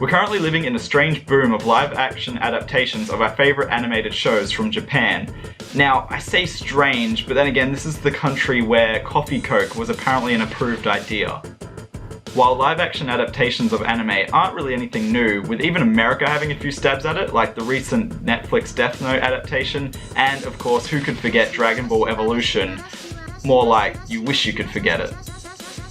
We're currently living in a strange boom of live-action adaptations of our favorite animated shows from Japan. Now, I say strange, but then again, this is the country where Coffee Coke was apparently an approved idea. While live-action adaptations of anime aren't really anything new, with even America having a few stabs at it, like the recent Netflix Death Note adaptation, and of course, who could forget Dragon Ball Evolution? More like, you wish you could forget it.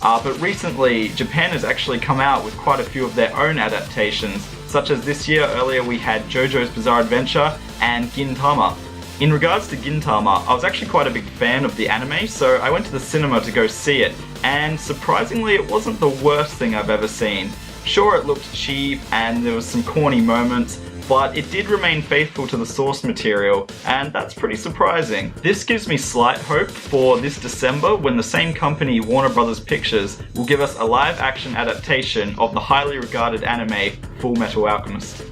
But recently, Japan has actually come out with quite a few of their own adaptations, such as this year earlier we had JoJo's Bizarre Adventure and Gintama. In regards to Gintama, I was actually quite a big fan of the anime, so I went to the cinema to go see it, and surprisingly it wasn't the worst thing I've ever seen. Sure, it looked cheap and there was some corny moments, but it did remain faithful to the source material, and that's pretty surprising. This gives me slight hope for this December when the same company, Warner Bros. Pictures, will give us a live-action adaptation of the highly regarded anime Fullmetal Alchemist.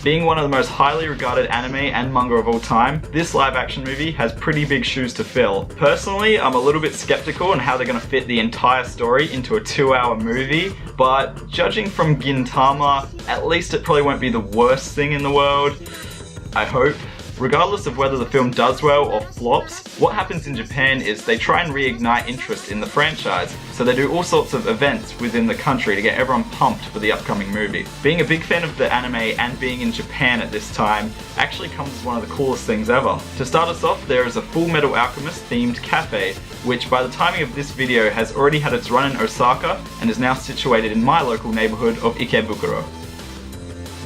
Being one of the most highly regarded anime and manga of all time, this live-action movie has pretty big shoes to fill. Personally, I'm a little bit skeptical on how they're going to fit the entire story into a 2-hour movie, but judging from Gintama, at least it probably won't be the worst thing in the world. I hope. Regardless of whether the film does well or flops, what happens in Japan is they try and reignite interest in the franchise, so they do all sorts of events within the country to get everyone pumped for the upcoming movie. Being a big fan of the anime and being in Japan at this time actually comes as one of the coolest things ever. To start us off, there is a Fullmetal Alchemist themed cafe, which by the timing of this video has already had its run in Osaka and is now situated in my local neighborhood of Ikebukuro.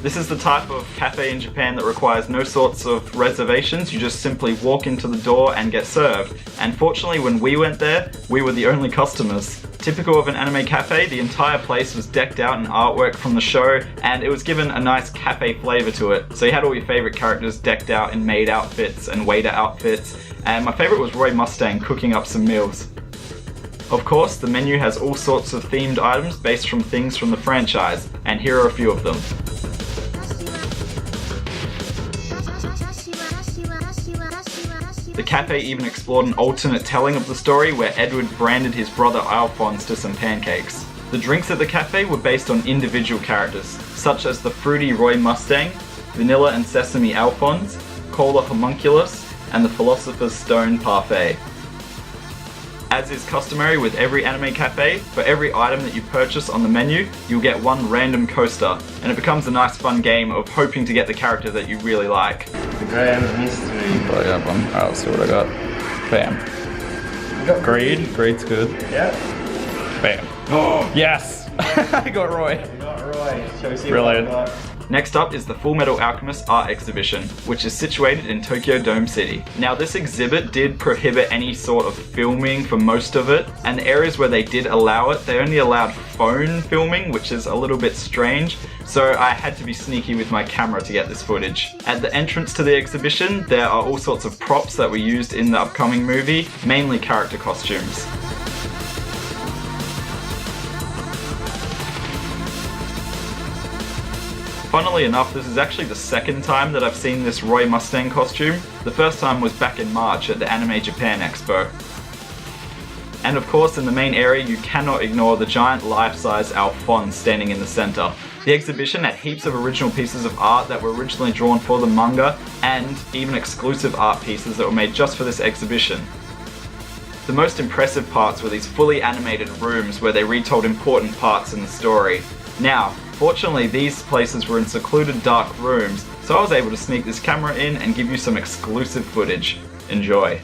This is the type of cafe in Japan that requires no sorts of reservations. You just simply walk into the door and get served. And fortunately, when we went there, we were the only customers. Typical of an anime cafe, the entire place was decked out in artwork from the show, and it was given a nice cafe flavor to it. So you had all your favorite characters decked out in maid outfits and waiter outfits, and my favorite was Roy Mustang cooking up some meals. Of course, the menu has all sorts of themed items based from things from the franchise, and here are a few of them. The cafe even explored an alternate telling of the story where Edward branded his brother Alphonse to some pancakes. The drinks at the cafe were based on individual characters, such as the fruity Roy Mustang, vanilla and sesame Alphonse, cola homunculus, and the philosopher's stone parfait. As is customary with every anime cafe, for every item that you purchase on the menu, you'll get one random coaster, and it becomes a nice fun game of hoping to get the character that you really like. The grand mystery. Oh, I got one. Alright, let's see what I got. Bam. Greed. Greed's good. Yeah. Bam. Oh, yes! I got Roy. You got Roy. Shall we see Brilliant. what I got? Next up is the Fullmetal Alchemist art exhibition, which is situated in Tokyo Dome City. Now this exhibit did prohibit any sort of filming for most of it, and the areas where they did allow it, they only allowed phone filming, which is a little bit strange, so I had to be sneaky with my camera to get this footage. At the entrance to the exhibition, there are all sorts of props that were used in the upcoming movie, mainly character costumes. Funnily enough, this is actually the second time that I've seen this Roy Mustang costume. The first time was back in March at the Anime Japan Expo. And of course, in the main area, you cannot ignore the giant life-size Alphonse standing in the center. The exhibition had heaps of original pieces of art that were originally drawn for the manga, and even exclusive art pieces that were made just for this exhibition. The most impressive parts were these fully animated rooms where they retold important parts in the story. Now, fortunately, these places were in secluded dark rooms, so I was able to sneak this camera in and give you some exclusive footage. Enjoy.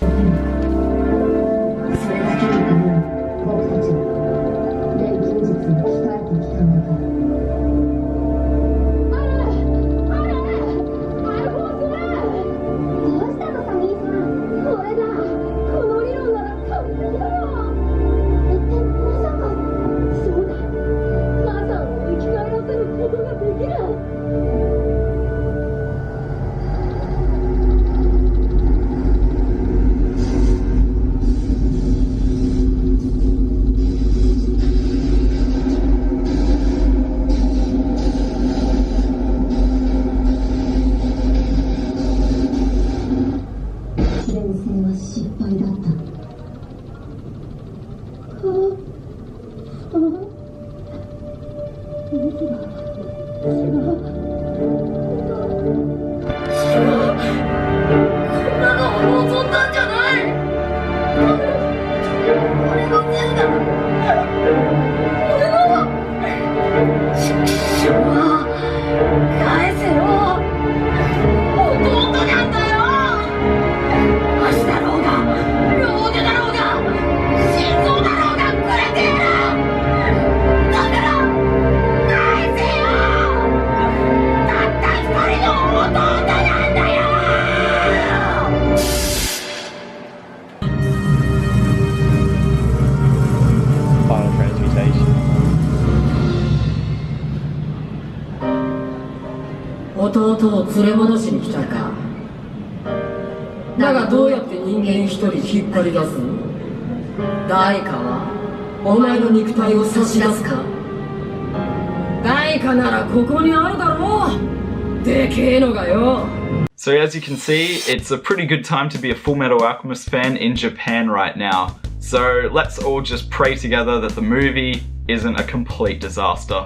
Final transmutation. 弟を連れ戻しに来たか。だがどうやって人間一人引っ張り出すの？誰かはお前の肉体を差し出すか？誰かならここにあるだろう。でけえのがよ。So as you can see, it's a pretty good time to be a Fullmetal Alchemist fan in Japan right now. So let's all just pray together that the movie isn't a complete disaster.